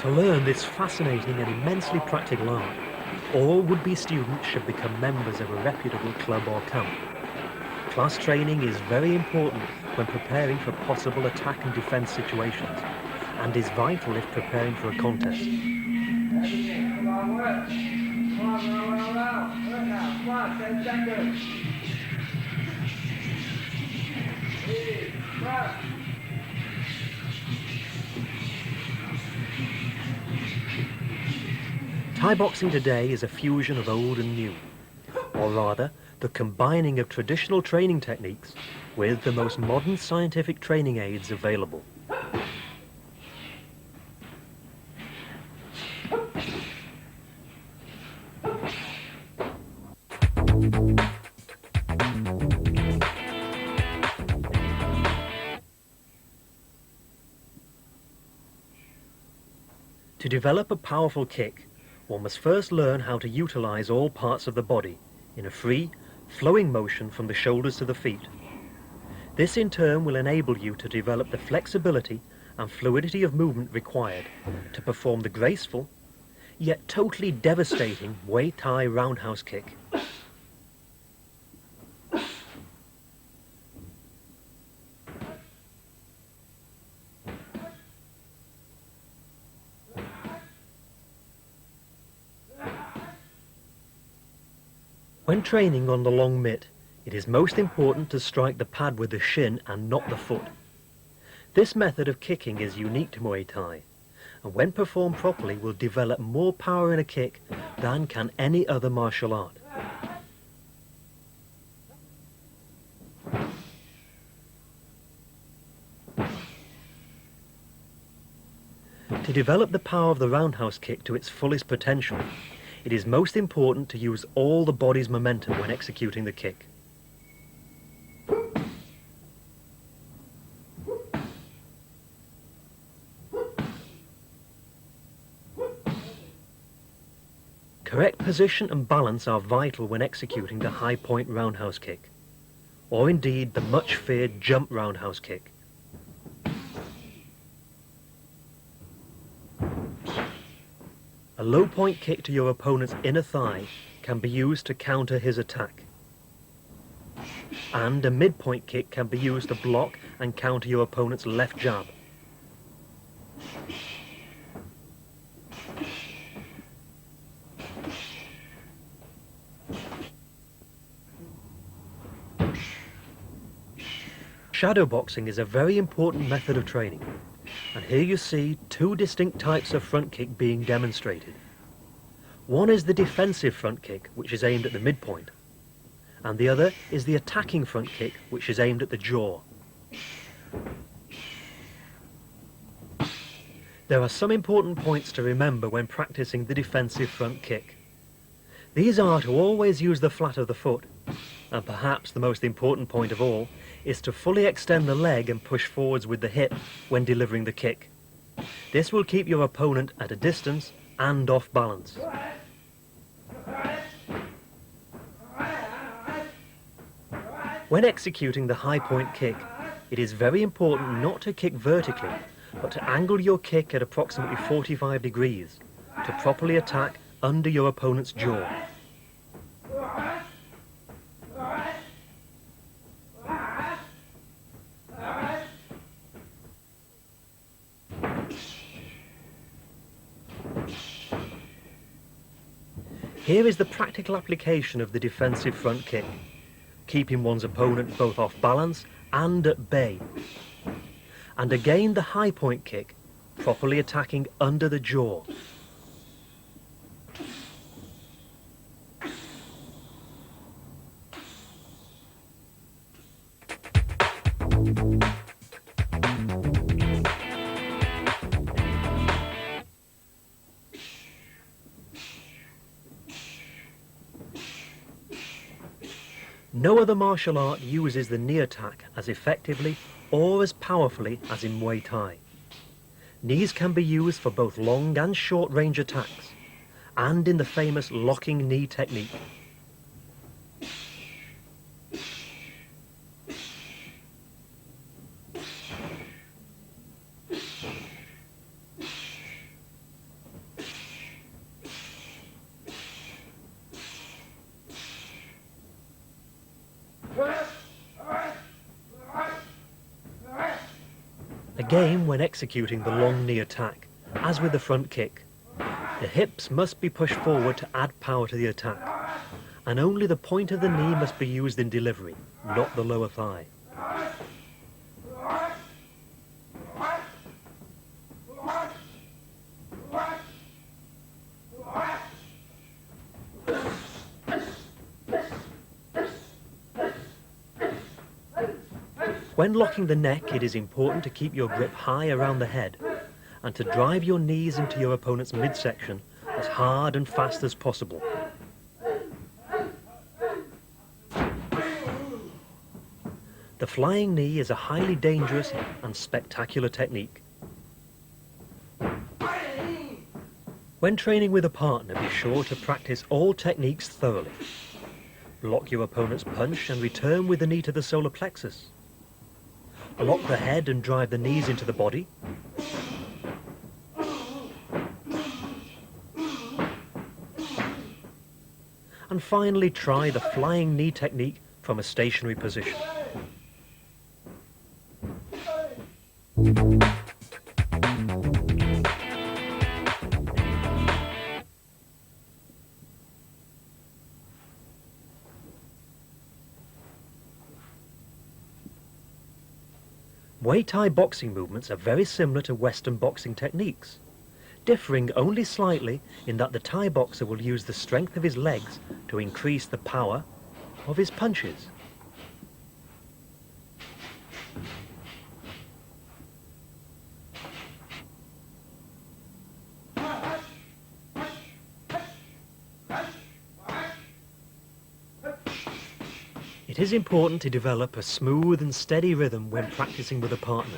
To learn this fascinating and immensely practical art, all would-be students should become members of a reputable club or camp. Class training is very important when preparing for possible attack and defence situations, and is vital if preparing for a contest. Thai boxing today is a fusion of old and new, or rather, the combining of traditional training techniques with the most modern scientific training aids available. To develop a powerful kick, one must first learn how to utilize all parts of the body in a free, flowing motion from the shoulders to the feet. This in turn will enable you to develop the flexibility and fluidity of movement required to perform the graceful, yet totally devastating Muay Thai roundhouse kick. When training on the long mitt, it is most important to strike the pad with the shin and not the foot. This method of kicking is unique to Muay Thai, and when performed properly will develop more power in a kick than can any other martial art. To develop the power of the roundhouse kick to its fullest potential, it is most important to use all the body's momentum when executing the kick. Correct position and balance are vital when executing the high point roundhouse kick, or indeed the much feared jump roundhouse kick. A low point kick to your opponent's inner thigh can be used to counter his attack, and a mid-point kick can be used to block and counter your opponent's left jab. Shadow boxing is a very important method of training, and here you see two distinct types of front kick being demonstrated. One is the defensive front kick, which is aimed at the midpoint, and the other is the attacking front kick, which is aimed at the jaw. There are some important points to remember when practicing the defensive front kick. These are to always use the flat of the foot, and perhaps the most important point of all is to fully extend the leg and push forwards with the hip when delivering the kick. This will keep your opponent at a distance and off balance. When executing the high point kick, it is very important not to kick vertically, but to angle your kick at approximately 45 degrees to properly attack under your opponent's jaw. Here is the practical application of the defensive front kick, keeping one's opponent both off balance and at bay. And again the high point kick, properly attacking under the jaw. No other martial art uses the knee attack as effectively or as powerfully as in Muay Thai. Knees can be used for both long and short range attacks, and in the famous locking knee technique. Again, when executing the long knee attack, as with the front kick, the hips must be pushed forward to add power to the attack, and only the point of the knee must be used in delivery, not the lower thigh. When locking the neck, it is important to keep your grip high around the head and to drive your knees into your opponent's midsection as hard and fast as possible. The flying knee is a highly dangerous and spectacular technique. When training with a partner, be sure to practice all techniques thoroughly. Block your opponent's punch and return with the knee to the solar plexus. Lock the head and drive the knees into the body. And finally, try the flying knee technique from a stationary position. Muay Thai boxing movements are very similar to Western boxing techniques, differing only slightly in that the Thai boxer will use the strength of his legs to increase the power of his punches. It is important to develop a smooth and steady rhythm when practicing with a partner.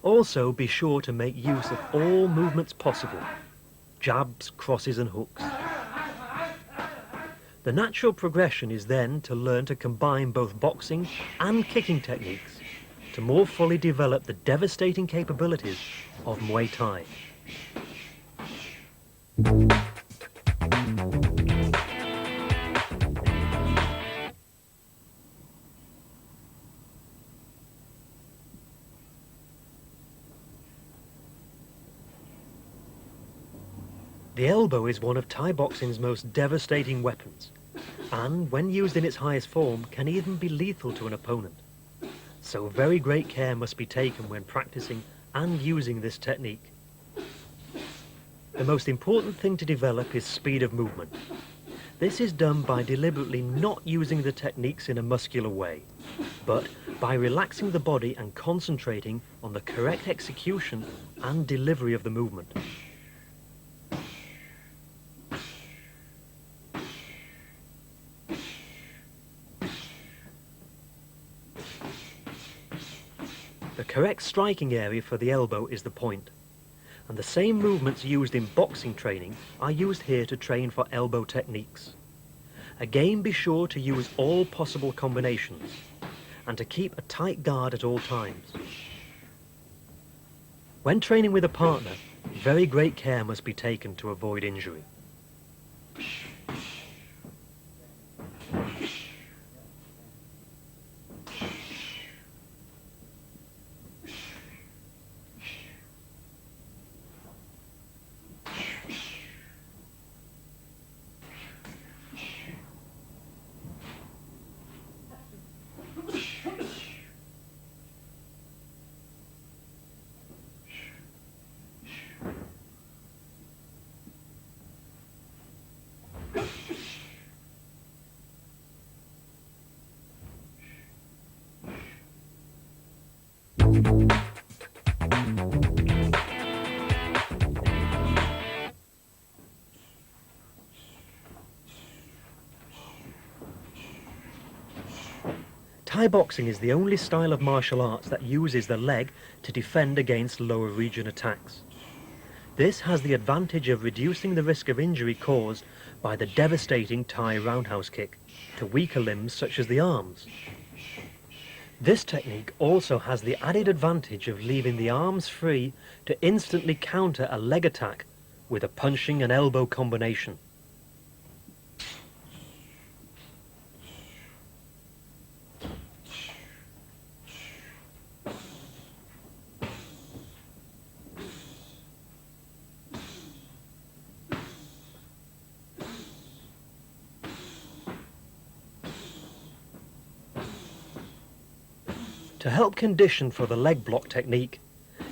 Also, be sure to make use of all movements possible: jabs, crosses and hooks. The natural progression is then to learn to combine both boxing and kicking techniques to more fully develop the devastating capabilities of Muay Thai. The elbow is one of Thai boxing's most devastating weapons, and when used in its highest form can even be lethal to an opponent. So very great care must be taken when practicing and using this technique. The most important thing to develop is speed of movement. This is done by deliberately not using the techniques in a muscular way, but by relaxing the body and concentrating on the correct execution and delivery of the movement. The correct striking area for the elbow is the point, and the same movements used in boxing training are used here to train for elbow techniques. Again, be sure to use all possible combinations and to keep a tight guard at all times. When training with a partner, very great care must be taken to avoid injury. Thai boxing is the only style of martial arts that uses the leg to defend against lower region attacks. This has the advantage of reducing the risk of injury caused by the devastating Thai roundhouse kick to weaker limbs such as the arms. This technique also has the added advantage of leaving the arms free to instantly counter a leg attack with a punching and elbow combination. To help condition for the leg block technique,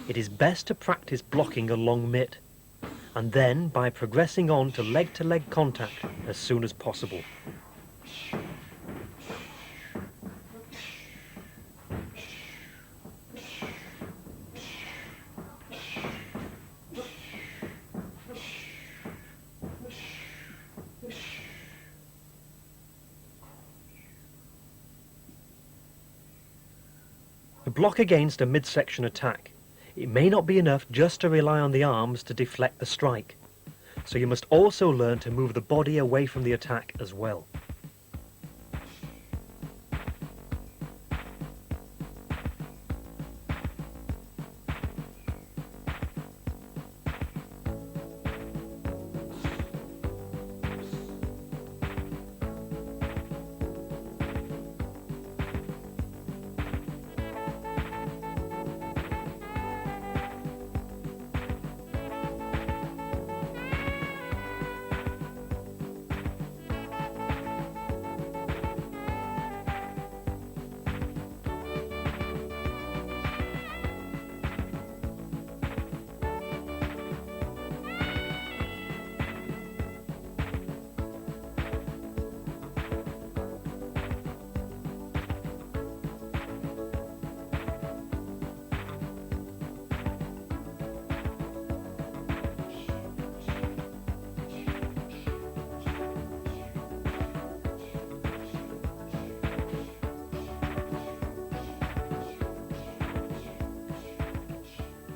it is best to practice blocking a long mitt, and then by progressing on to leg contact as soon as possible. To block against a midsection attack, it may not be enough just to rely on the arms to deflect the strike, so you must also learn to move the body away from the attack as well.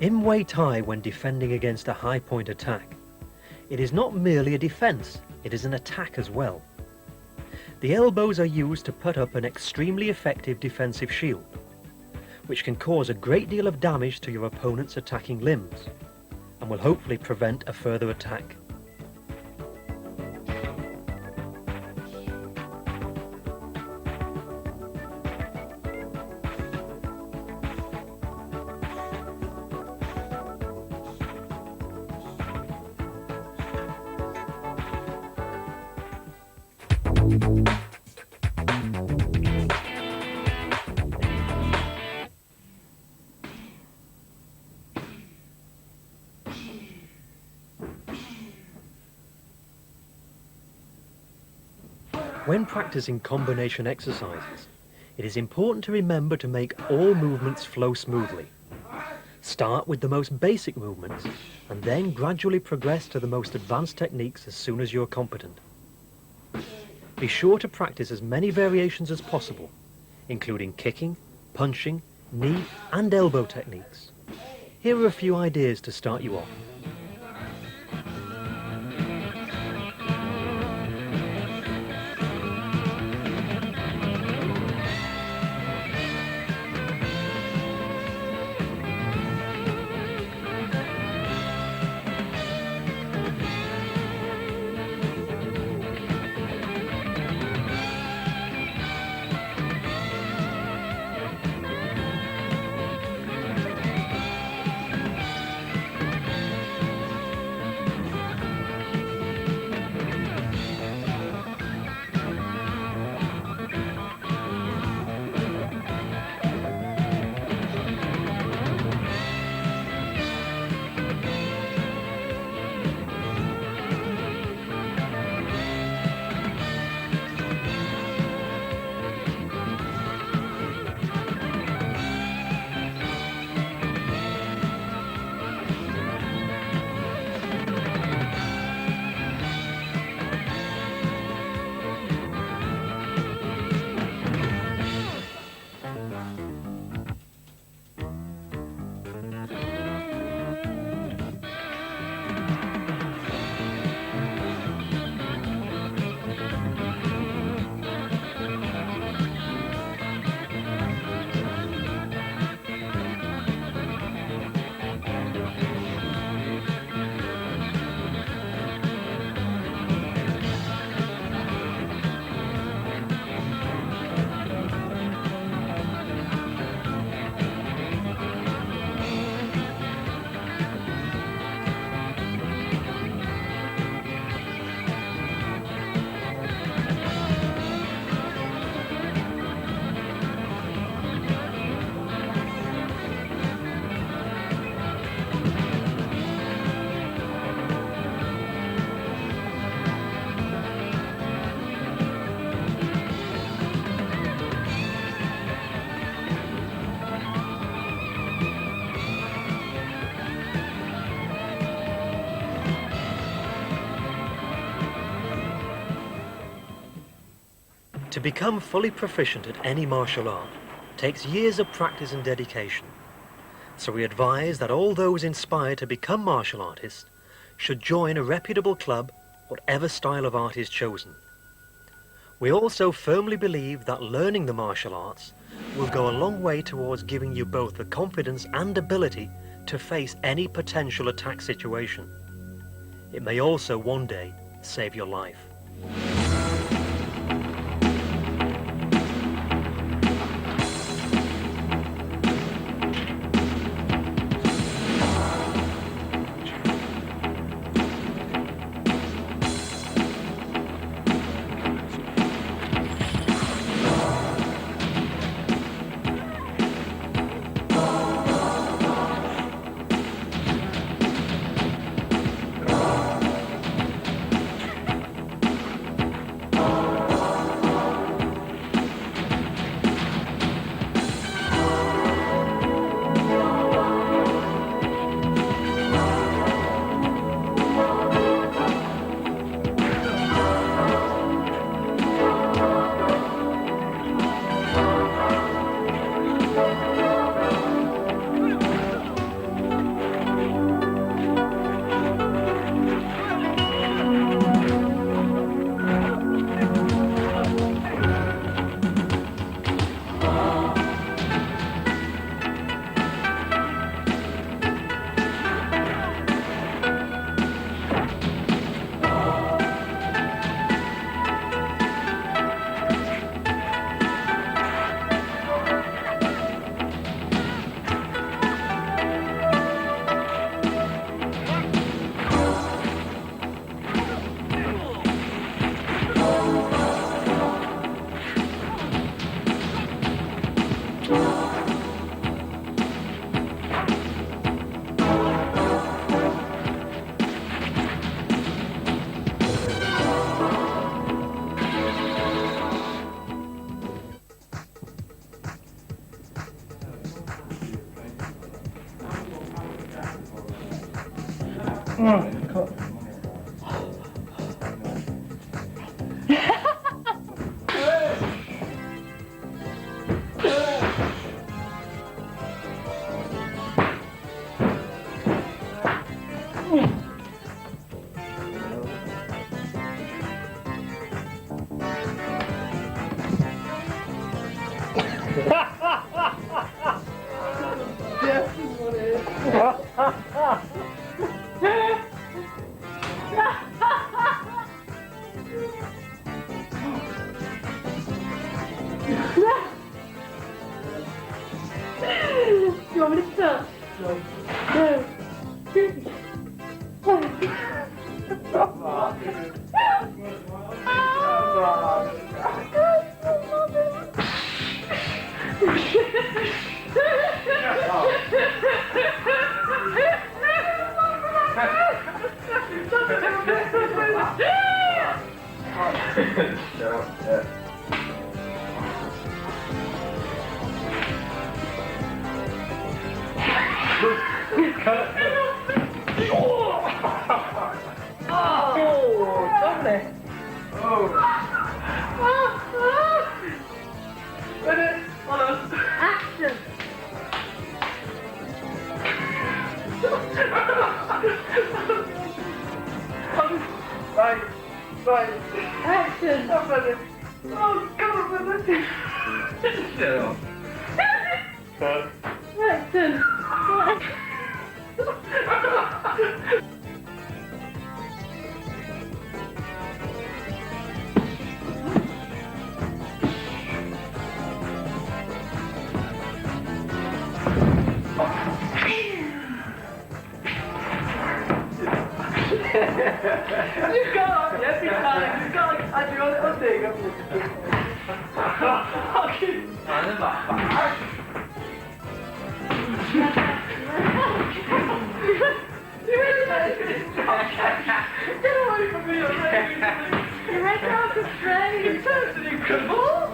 In Muay Thai, when defending against a high point attack, it is not merely a defense, it is an attack as well. The elbows are used to put up an extremely effective defensive shield, which can cause a great deal of damage to your opponent's attacking limbs, and will hopefully prevent a further attack. When practicing combination exercises, it is important to remember to make all movements flow smoothly. Start with the most basic movements and then gradually progress to the most advanced techniques as soon as you're competent. Be sure to practice as many variations as possible, including kicking, punching, knee and elbow techniques. Here are a few ideas to start you off. To become fully proficient at any martial art takes years of practice and dedication. So we advise that all those inspired to become martial artists should join a reputable club, whatever style of art is chosen. We also firmly believe that learning the martial arts will go a long way towards giving you both the confidence and ability to face any potential attack situation. It may also one day save your life. You want me to start? No. Action! Right. Action! Oh, come on, brother. Shut up. Action! You've got it every time. You've got like I do all thing. Fucking. Get away from me already. Your head's out of frame. It's actually cool.